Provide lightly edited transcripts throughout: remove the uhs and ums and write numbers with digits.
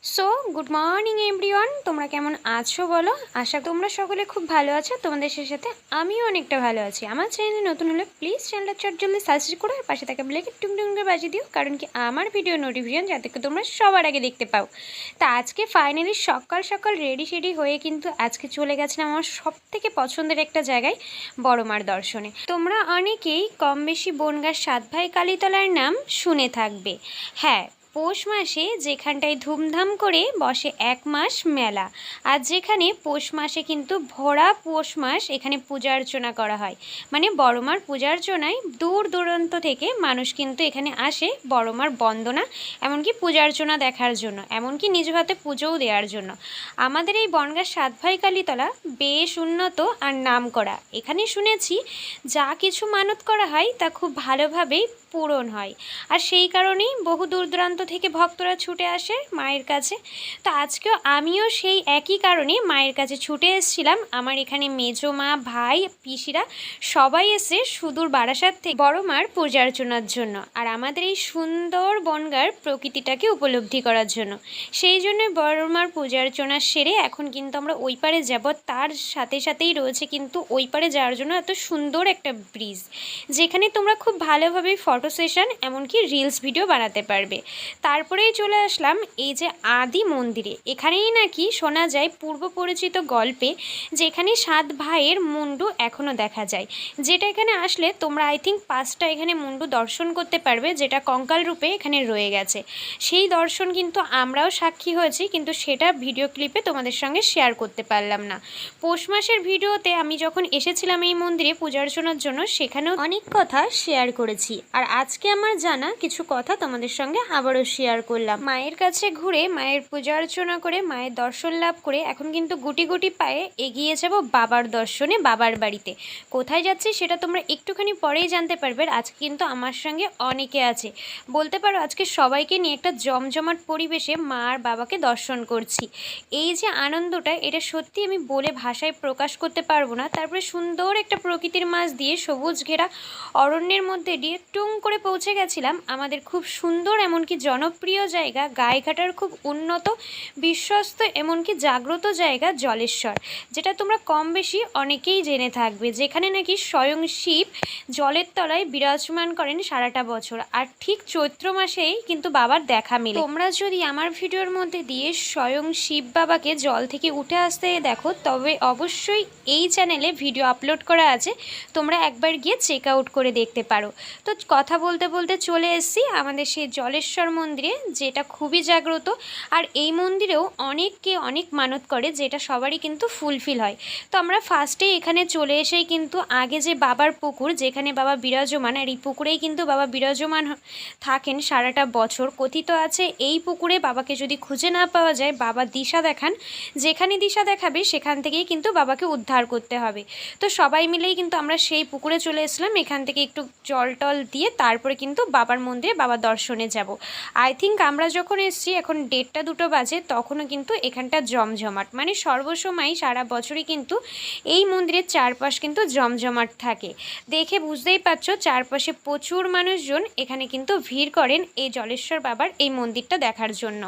So good morning everyone, তোমরা কেমন আছো বলো? আশা তোমরা সকলে খুব ভালো আছো। তোমাদের সাথে আমিও অনেকটা ভালো আছি। আমার চ্যানেলে নতুন হলে প্লিজ চ্যানেলটা জলদি সাবস্ক্রাইব করো আর পাশে থাকা বেলকে টুং টুং করে বাজিয়ে দিও, কারণ কি আমার ভিডিও নোটিফিকেশন যাতে তোমরা সবার আগে দেখতে পাও। তা আজকে ফাইনালি সকাল সকাল রেডি শেডি হয়ে কিন্তু আজকে চলে গেছিলাম আমার সব থেকে পছন্দের একটা জায়গায়, বড়মার দর্শনে। তোমরা অনেকেই কম বেশি বনগাঁর সাতভাই কালীতলার নাম শুনে থাকবে। হ্যাঁ, পৌষ মাসে যেখানটায় ধুমধাম করে বসে 1 মাস মেলা, আর যেখানে পৌষ মাসে কিন্তু ভরা পৌষ মাস এখানে পূজা অর্চনা করা হয়। মানে বড়মার পূজা অর্চনায় দূর দূরান্ত থেকে মানুষ কিন্তু এখানে আসে বড়মার বন্দনা, এমনকি পূজা অর্চনা দেখার জন্য, এমনকি নিজ হাতে পুজোও দেওয়ার জন্য। আমাদের এই বনগাঁ সাতভাই কালীতলা বেশ উন্নত আর নাম করা। এখানে শুনেছি যা কিছু মানত করা হয় তা খুব ভালোভাবেই পূরণ হয়, আর সেই কারণেই বহু দূর দূরান্ত থেকে ভক্তরা ছুটে আসে মায়ের কাছে। তো আজকেও আমিও সেই একই কারণে মায়ের কাছে ছুটে এসেছিলাম। আমার এখানে মেজো মা, ভাই, পিসিরা সবাই এসে সুদূর বারাসাত থেকে বড়মার পূজা অর্চনার জন্য, আর আমাদের এই সুন্দর বনগাঁর প্রকৃতিটাকে উপলব্ধি করার জন্য। সেই জন্য বড়মার পূজা অর্চনা সেরে এখন কিন্তু আমরা ওই পারে যাব। তার সাথে সাথেই রয়েছে কিন্তু ওই পারে যাওয়ার জন্য এত সুন্দর একটা ব্রিজ, যেখানে তোমরা খুব ভালোভাবে ফটো সেশন এমনকি রিলস ভিডিও বানাতে পারবে। তারপরেই চলে আসলাম এই যে আদি মন্দিরে। এখানেই নাকি শোনা যায় পূর্ব পরিচিত গল্পে যেখানে 7 ভাইয়ের মুন্ডু এখনও দেখা যায়, যেটা এখানে আসলে তোমরা আই থিঙ্ক 5টা এখানে মুন্ডু দর্শন করতে পারবে, যেটা কঙ্কাল রূপে এখানে রয়ে গেছে। সেই দর্শন কিন্তু আমরাও সাক্ষী হয়েছি, কিন্তু সেটা ভিডিও ক্লিপে তোমাদের সঙ্গে শেয়ার করতে পারলাম না। পৌষ মাসের ভিডিওতে আমি যখন এসেছিলাম এই মন্দিরে পূজা অর্চনার জন্য, সেখানেও অনেক কথা শেয়ার করেছি, আর আজকে আমার জানা কিছু কথা তোমাদের সঙ্গে আবারও শেয়ার করলাম। মায়ের কাছে ঘুরে মায়ের পূজা অর্চনা করে মায়ের দর্শন লাভ করে এখন কিন্তু গুটি গুটি পায়ে এগিয়ে যাব বাবার দর্শনে, বাবার বাড়িতে। কোথায় যাচ্ছি সেটা তোমরা একটুখানি পরেই জানতে পারবে। আজকে কিন্তু আমার সঙ্গে অনেকে আছে, বলতে পারো আজকে সবাইকে নিয়ে একটা জমজমাট পরিবেশে মা আর বাবাকে দর্শন করছি। এই যে আনন্দটা, এটা সত্যি আমি বলে ভাষায় প্রকাশ করতে পারবো না। তারপরে সুন্দর একটা প্রকৃতির মাঝ দিয়ে সবুজ ঘেরা অরণ্যের মধ্যে দিয়ে টুং করে পৌঁছে গেছিলাম আমাদের খুব সুন্দর এমনকি জনপ্রিয় জায়গা, গায়েঘাটার খুব উন্নত, বিশ্বস্ত এমনকি জাগ্রত জায়গা জলেশ্বর, যেটা তোমরা কম বেশি অনেকেই জেনে থাকবে। যেখানে নাকি স্বয়ং শিব জলের তলায় বিরাজমান করেন সারাটা বছর, আর ঠিক চৈত্র মাসেই কিন্তু বাবার দেখা মেলে। তোমরা যদি আমার ভিডিওর মধ্যে দিয়ে স্বয়ং শিব বাবাকে জল থেকে উঠে আসতে দেখো, তবে অবশ্যই এই চ্যানেলে ভিডিও আপলোড করা আছে, তোমরা একবার গিয়ে চেক আউট করে দেখতে পারো। তো কথা বলতে বলতে চলে এসেছি আমাদের সেই জলেশ্বর মন্দিরে, যেটা খুবই জাগ্রত। আর এই মন্দিরেও অনেককে অনেক মানত করে, যেটা সবারই কিন্তু ফুলফিল হয়। তো আমরা ফার্স্টেই এখানে চলে এসেই কিন্তু আগে যে বাবার পুকুর, যেখানে বাবা বিরাজমান, আর এই পুকুরেই কিন্তু বাবা বিরাজমান থাকেন সারাটা বছর। কথিত আছে এই পুকুরে বাবাকে যদি খুঁজে না পাওয়া যায়, বাবা দিশা দেখান, যেখানে দিশা দেখাবে সেখান থেকেই কিন্তু বাবাকে উদ্ধার করতে হবে। তো সবাই মিলেই কিন্তু আমরা সেই পুকুরে চলে এসলাম। এখান থেকে একটু জল টল দিয়ে তারপরে কিন্তু বাবার মন্দিরে বাবা দর্শনে যাব। আই থিঙ্ক আমরা যখন এসছি এখন 1:30-2 বাজে, তখনও কিন্তু এখানটা জমজমাট। মানে সর্বসময় সারা বছরই কিন্তু এই মন্দিরের চারপাশ কিন্তু জমজমাট থাকে। দেখে বুঝতেই পারছো চারপাশে প্রচুর মানুষজন এখানে কিন্তু ভিড় করেন এই জলেশ্বর বাবার এই মন্দিরটা দেখার জন্য।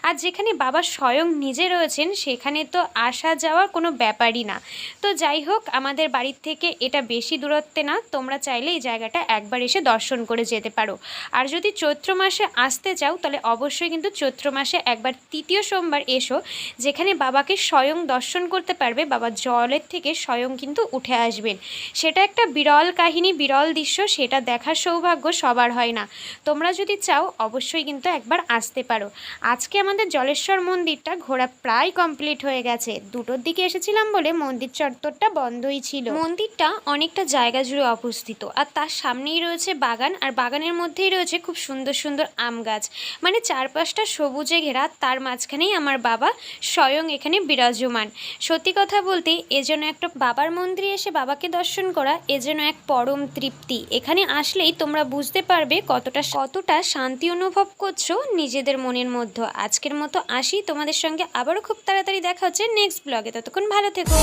আর যেখানে বাবা স্বয়ং নিজে রয়েছেন সেখানে তো আসা যাওয়ার কোনো ব্যাপারই না। তো যাই হোক, আমাদের বাড়ির থেকে এটা বেশি দূরত্বে না, তোমরা চাইলে এই জায়গাটা একবার এসে দর্শন করে যেতে পারো। আর যদি চৈত্র মাসে আসতে চাও তাহলে অবশ্যই কিন্তু চৈত্র মাসে একবার 3য় সোমবার এসো, যেখানে বাবাকে স্বয়ং দর্শন করতে পারবে। বাবা জলের থেকে স্বয়ং কিন্তু উঠে আসবেন, সেটা একটা বিরল কাহিনী, বিরল দৃশ্য, সেটা দেখার সৌভাগ্য সবার হয় না। তোমরা যদি চাও অবশ্যই কিন্তু একবার আসতে পারো। আজকে আমাদের জলেশ্বর মন্দিরটা ঘোরা প্রায় কমপ্লিট হয়ে গেছে। 2টোর দিকে এসেছিলাম বলে মন্দির চত্বরটা বন্ধই ছিল। মন্দিরটা অনেকটা জায়গা জুড়ে অবস্থিত, আর তার সামনেই রয়েছে বাগান, আর বাগানের মধ্যেই রয়েছে খুব সুন্দর সুন্দর আম গাছ। মানে চারপাশটা সবুজে ঘেরা, তার মাঝখানেই আমার বাবা স্বয়ং এখানে বিরাজমান। সত্যি কথা বলতে এজন্য একটা বাবার মন্দিরে এসে বাবাকে দর্শন করা এজন্য এক পরম তৃপ্তি। এখানে আসলেই তোমরা বুঝতে পারবে কতটা শান্তি অনুভব করছো নিজেদের মনের মধ্যে। আজকের মতো আসি, তোমাদের সঙ্গে আবারও খুব তাড়াতাড়ি দেখা হচ্ছে নেক্সট ব্লগে। ততক্ষণ ভালো থেকো।